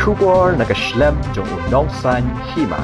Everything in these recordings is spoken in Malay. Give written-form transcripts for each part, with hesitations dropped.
Shubor nakaslem jong unongsan hima.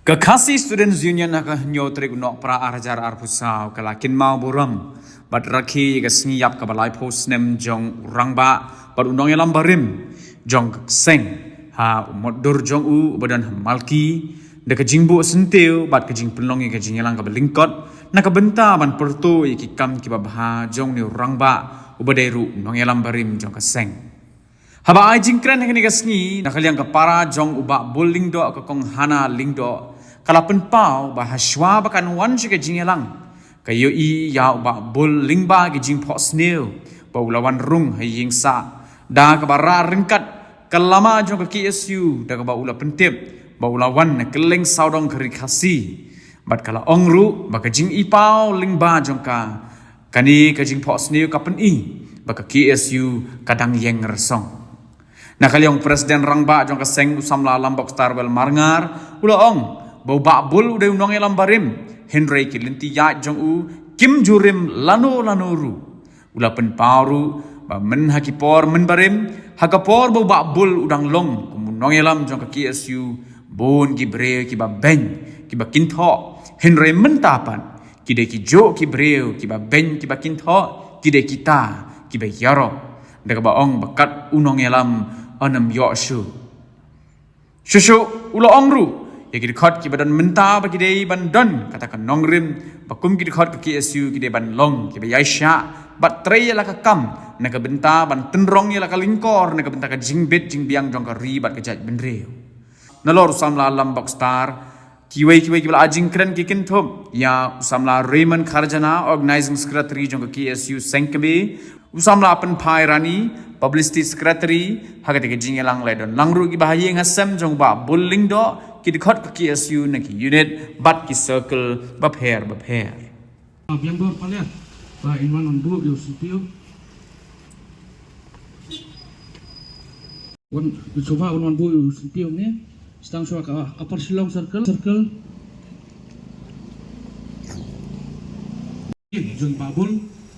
Kakasi Students Union naka nyotre gunok pra arajar arpusau kalakin mau buram bat rakhi gasngiyap kabalai posnem jong rangba bat unong yalam barim jong seng ha modur jong u badan malki de kajingbu sentiu bat kajing penlong kajing yalang kabalingkot naka benta ban pertu iki kam kibabha jong ni rangba ubadairu unong yalam barim jong kaseng. Haba ai jingkren hekni gasngi nakaliang kapara jong uba bul lingdo ka kong hana lingdo kalapen pau bahaswa bakan wan shike jingelang kayo i ya uba bul lingba gi jing pho sneu baulawan rung haying sa da kabara ringkat kalama jong ka KSU da ka baula pentip baulawan na keleng saudong kari khasi bat kala ongru baka jing i pau lingba jong ka kani ka jing pho sneu kapen i baka KSU kadang yeng resong. Nakaliong Presiden Rangba jong kaseng usamla lambok starbel marngar ula ong bau bakbul udah unong elam barim Henry kilinti ya jong u Kim Jurim lano ru ula pen paru ba men hakipor men barim hakapor bau bakbul udang long kumunong elam jong ka KSU bon gibre ki ba ben ki ba kintho Henry mentapan kide ki jo ki breu ki ba ben ki ba kintho kide kita ki ba yaro daga ba ong bakat unong elam anam yoshu shushu ulo ongru ya ki khot ki badan menta ba ki dei ban don katakan nongrim bakum ki khot ki KSU ki dei ban long ki ba yaisha bat trei la ka kam na ka benta ban tenrong ya la ka lingkor na ka benta ka jingbet jingbiang jong ka ri bat ka jaj benreu nalor samla lambok star kiwei ki bala ajing kren ki kinthum ya samla Raymond Kharjana organizing secretary jong ka KSU sengkebe usamla apen phai rani publicity secretary hagate ke jingelang ledon langru ki bahaye ngasem jong ba bulling do ki dikhot ka KSU na ki unit bat ki circle ba phair Biang bor palia ba inwan on bu yo sitio one coba on bu yo sitio ne stang so ka upper Shillong circle jong babul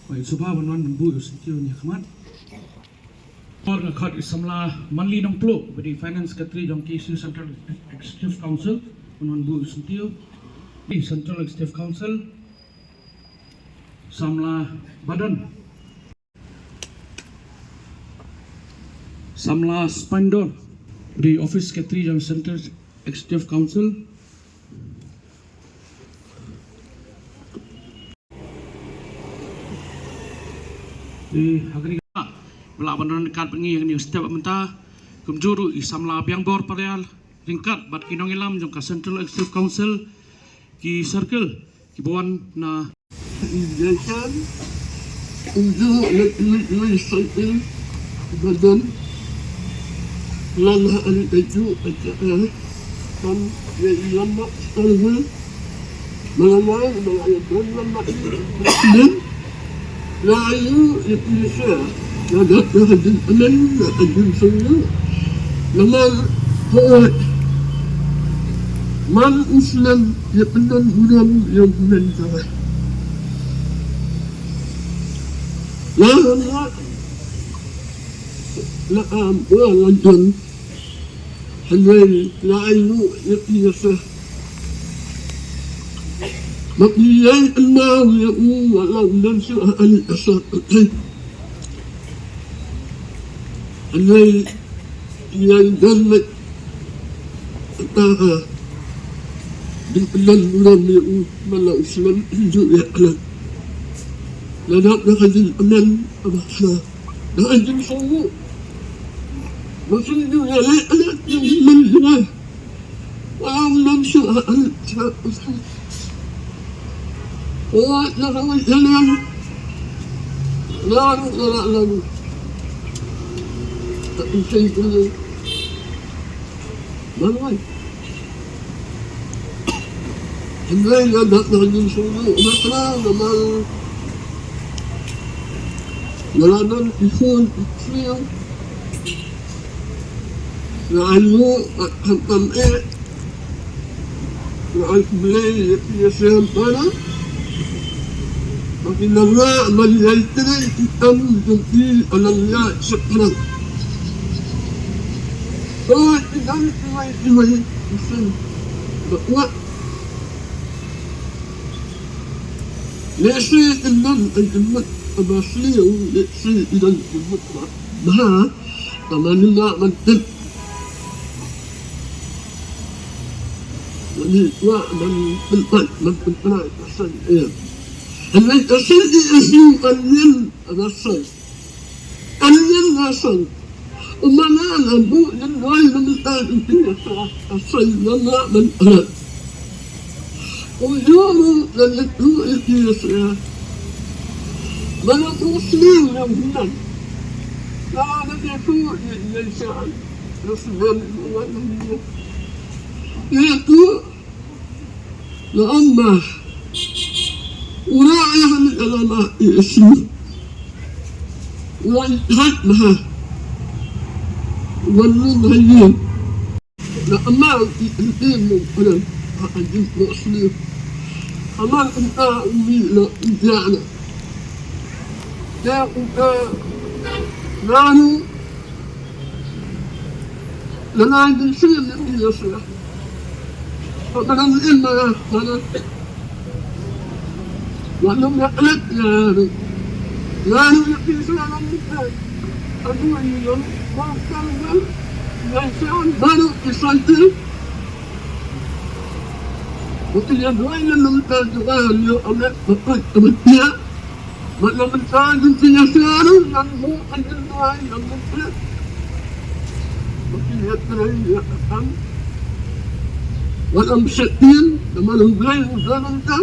ba coba on bu yo sitio ne khamat or khat samla manli nong plo badi finance secretary jong KSU Central Executive Council on bu sitio di Central Executive Council samla badan samla spandor di office secretary jong Central Executive Council di agri Belawan dekat pengi yang ni setiap mentah kumjuru isamla biang bor pareal ringkat bat kinong ilam jong ka Central Executive Council ki circle ki buan na Injection untuk legislatif badan lana itu acara kan lama sekali malam lama dan lalu Indonesia ada hadin aman adun sunna lama man Islam ya penan udam yang menentang la lanjut hanway la ayu yaqiyasa maqiyai Allah ya wala nansu al asad hanway yang dalat taha di pelan ulam ya mala Islam inju ya alam لذلك نخذ الأمن أبحثنا نخذ الصوم وصلنا يا لا أنا من الله ولا نمشي ونخذ الأمن لا شيء كله ما نغير الليل نخذ الصوم ونقرأ وما Jalanan ikhwan kecil lalu hantam lalu beli biasa mana makin lama melihat hitam jengkil alangnya sekarang dan ini bahwa lesi dan imat abasli lesi dan imat bah tamanina mantin jadi wa dan tempat tempat asal ya ini asal isu alien asal alien asal umana lambu dan wal meminta itu asal lama dan alat ويوم لما تروح الكنيسة بلا مسلم يومنا لا نفوق الإنسان يصبر يقول لأما وراعي عن العلماء اسمه ويتهدها والنهيين لأما الدين من قلم أجل مسلم أمان أنت أمي لا إنتاعنا يا أنت نانو لنا عندنا شيء من يصلح فمن العلم يا أخوانا وأنهم يقلق يا يقين سلام المثال أدوى يوم ما كان ينسان بانو يسلطل Mungkin yang dua ini minta juga dia ambil dapat kebetulan. Mana minta jinsinya sekarang dan mau ada dua yang minta. Mungkin dia terakhir dia akan. Walau bersetin, teman ugai udah minta.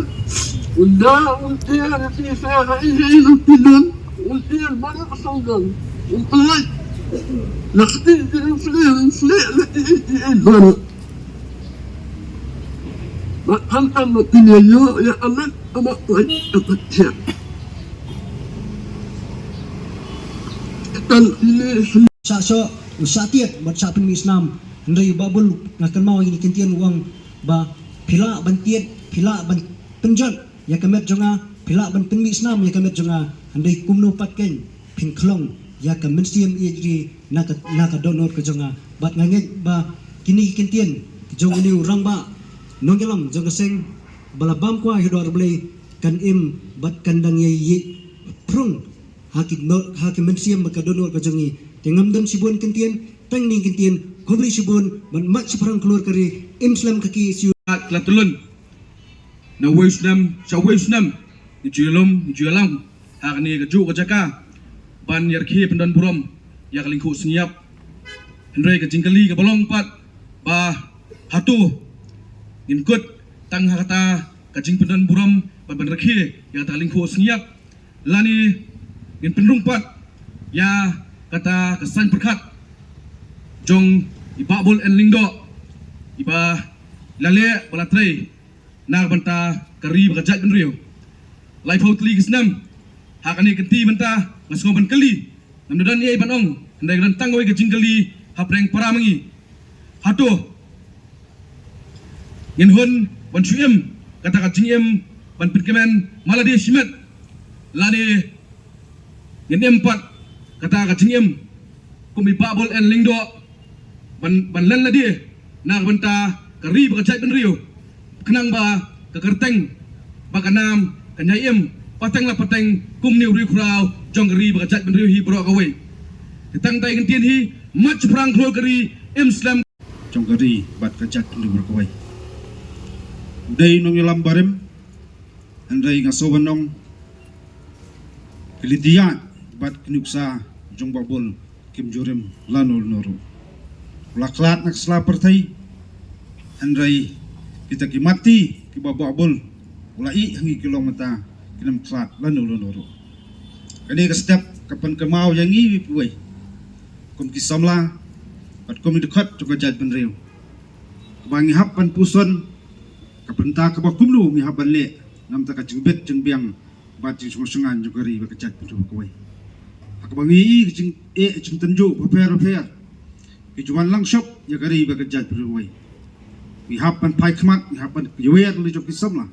Udah untir di saya ini lupidan. Untir mana kesalahan. Untir. Nakti tidak selesai lagi baru. Hantam makinyo ya amat amat baik dan ini Sa usatiat bat sa pin Islam ndai babul ngakan mau ini kintian uang ba pila bantiat pila ban penjat ya kemet jonga pila ban pin Islam ya kemet jonga ndai kumno patken pin klong ya ka mensiam ijri naka donor ke jonga bat nganget ba kini kintian jong ni urang ba nonggelam jong seng bala bam kwa hidor blay kan im bat kandang ye prung hakim mensiam maka donor ka jongi tengam dan sibun kintian tang ning kintian kobri sibun man mat siparang keluar kari Islam kaki siu Klatulun na Wisdom sa Wisdom ni jualam hakni keju kejaka ban yarki pendan buram yak lingku senyap hendrai ke jingkali ke bolong pat ba hatu inkut tang hakata kajing pendan buram ban rakhi ya ta lingku senyap lani in penrumpat ya kata kesan perkat jong iba bol en lingdo iba lale balatrai nak banta kari berjat benriu life out league senam hakani kenti banta ngaskoban kali namdan ye banong ndai gran tangoi ke jingkali hapreng paramangi hatu ngin hun ban suem kata ka jingem ban pirkemen maladi simet lani ngin empat kata ka jingem kumi babol en lingdo ban len ladi nak banta kari berjat benriu kenang ba kekerteng bakanam kanyayem pateng la pateng kum niu ri krau jong kari berjat benriu hi bro kawai tang tai kan tien hi mat prang klo kari Islam jong kari bat kajat benriu bro kawai dei nong yalam barem andai ngasobanong kelidian bat knuksa jong babol kim jorem lanol noru laklat nak slapertai andai kita kimati ki babol ulai hangi kilometa kinam klat lanol noru kani ka step kapan kemau yang i puai kom ki samla bat kom dekat to kajat benriu bangi hapan puson kapenta ka bakumlu ngi haban le nam ta ka jingbet jingbiang bat jing sungan jugari ba kajat benriu kawai akabangi jing jing tanju prepare ki juan langshop ya gari ba kajat benriu wai we hapan pai khmat we hapan yoyat li jok kisamla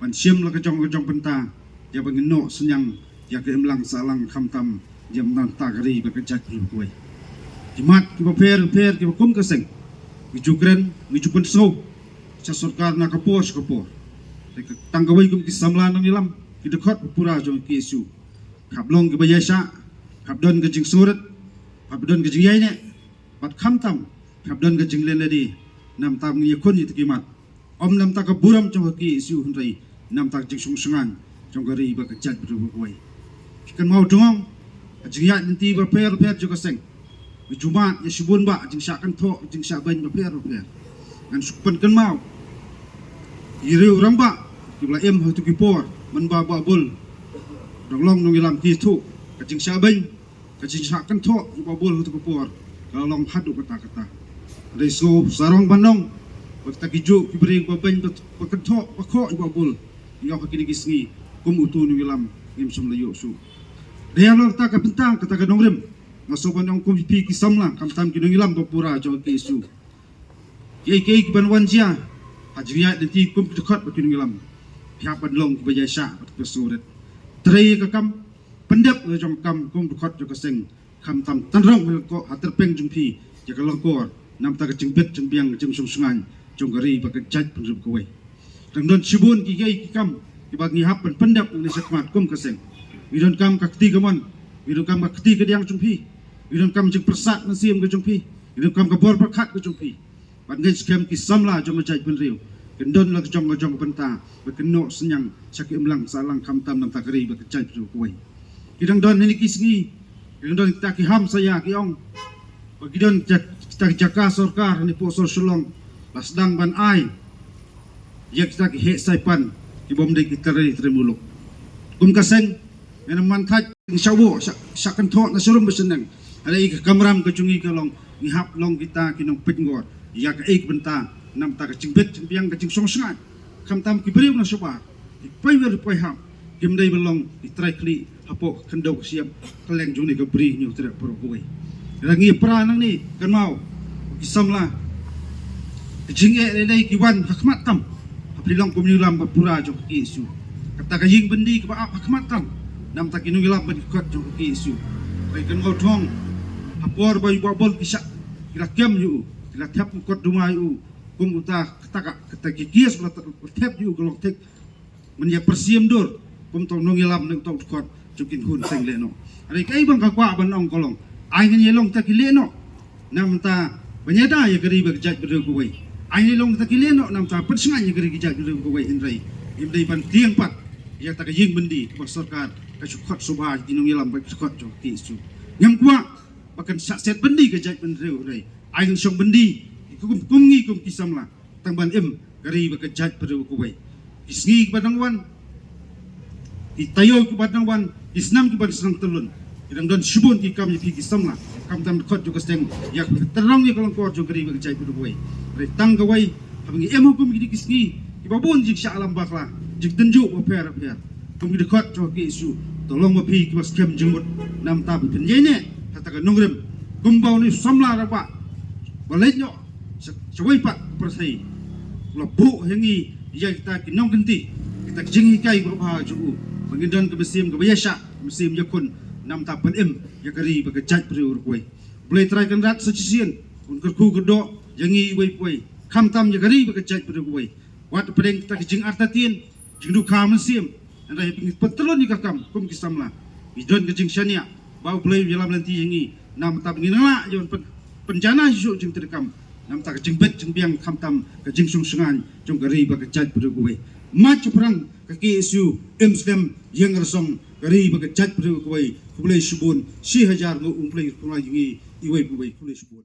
pan sim la ka jong penta ya bangin no sunyang ya ke emlang salang khamtam jam nan ta gari ba kajat benriu kawai Jimat kiba per kiba kum kaseng. Gijukren gijukun so. Sa sarkar na kapor. Tanggaway kum kisamla nang ilam. Kidekot pura jong ki isu. Kablong kiba yasa. Kabdon gajing surat. Kabdon gajing yayne. Pat kamtam. Kabdon gajing lenledi. Nam tam ngiyakun itu kimat. Om nam tak buram jong ki isu hundai. Nam tak jing sungsungan. Jong gari ba kejat berbuai. Kan mau dongong. Jing yat nanti ba per juga seng. Jumat ya subun ba jing syakan tok jing syaban ba per. Ngan supan kan mau. Iri orang ba. Kibla em hatu kipor. Man ba bul. Dong long nong ilam ki tu. Kajing syaban. Kajing syakan tok ba bul hatu kipor. Kalau long hadu kata-kata. Reso sarong bandong. Bakta kiju kibring ba ban ba kentok ba kok ba bul. Iyo hakini kisngi. Kumutu nong ilam ngim sumlayo su. Dia lo tak bentang kata nongrim. Ngasoban yang kumpi kisamla kamtam kinong ilam bapura jo ke isu. Yai ke banwan jia. Hajriya nanti kumpi dekat kinong ilam. Pihak bandlong kebajasa bersurat. Tray kakam pendap jong kam kum dekat jo keseng. Kamtam tanrong ko haterpeng jumpi jaga longkor nam tak jengbet jembiang jem sungsungan jong gari bakajat penrup kowe. Tangdon sibun ki yai kam dibagi hapan pendap ni sekmat kum keseng. Widon kam kakti kaman, widon kam kakti ke diang jumpi, widon kam jeng persat nasim ke jumpi, widon kam kabor berkat ke jumpi. Bangai skem kisamla jong ngajai penriu, kendon lah jong benta, berkenok senyang sakit emlang salang kamtam nam takari berkecai penriu kuai. Kidang don ini kisngi, kidang don kita kiham saya kiong, bagidon kita jaka sorkar ni posor sulong, lasdang ban ai, ya kita kihek saipan, kibom de kita rai termuluk. Kum kaseng. Yang mantat insyawo syakan tok na surum besenang ada ik kamram ke cungi ke long ngihap long kita kinong pitngor ya ke ik benta nam ta ke cingbet cingbiang ke cing songsangat kamtam ki beriu na sobar ki paiwer paiham kim dai belong di traikli hapo kendau siap keleng juni ke beri nyu terak perogoi rangi pra nang ni kan mau kisamla jinge dai ki wan hakmat tam apilong pemilang bapura jo ki isu kata ka ying bendi ke ba hakmat tam nam tak inung ilap berikut jong ki isu. Baikkan kau tong hapor bayi babol kisah kira kem yu kira tap kot dumai yu kum uta ketaka kias tap yu kalau tek menye persiam dur kum tong nung ilap nung tong kot jokin hun seng leno. Ari kai bang kakwa banong kolong ai ngan yelong tak leno nam ta banyada ya geri berjat berdeu kuai. Ai long tak leno nam ta persengan ya geri gejat berdeu kuai indrai. Indai ban tiang pat ya tak ying bendi bersorkan kasukot subah dinung ilam kasukot jo ti su nyam kwa bakan sakset bendi ke jai bendreu rei aing song bendi kum ngi kum kisamla tang ban em gari bakan jai berdeu ko wei isngi badang wan itayo ku badang wan isnam ku badang senang telun idang don subon ki kam yi kisamla kam tam kot jo kasteng yak terong ni kolong ko jo gari bakan jai berdeu wei rei tang ga wei habangi em hukum ki kisngi ki babon jik sya alam bakla jik tenju bo per kum dekat jo ki isu tolong mapi ki bas kem jengmut nam ta bin yene kata ka nongrem kumbau ni samla rapa balenyo sewai pak persai labu hengi dia kita ki nong genti kita jengi kai berapa ju bangidon ke besim ke biasa musim yakun nam ta pen em yakari bagajat priur koi boleh try kan rat secisian un ku gedo jengi wei koi kamtam yakari bagajat priur koi wat pedeng ta jeng artatin jeng du kam musim andai petelon ni kakam kum kisamla idon ke jing syania bau play dalam nanti yangi nam ta ngina jon penjana isu jing terekam nam ta jing bet jing biang kamtam ke jing sungsungan jong gari ba kejat pada kowe mach perang ke isu emskem yang resong gari ba kejat pada kowe kulai subun 1000 ngo umplay kulai yangi iwai kowe kulai subun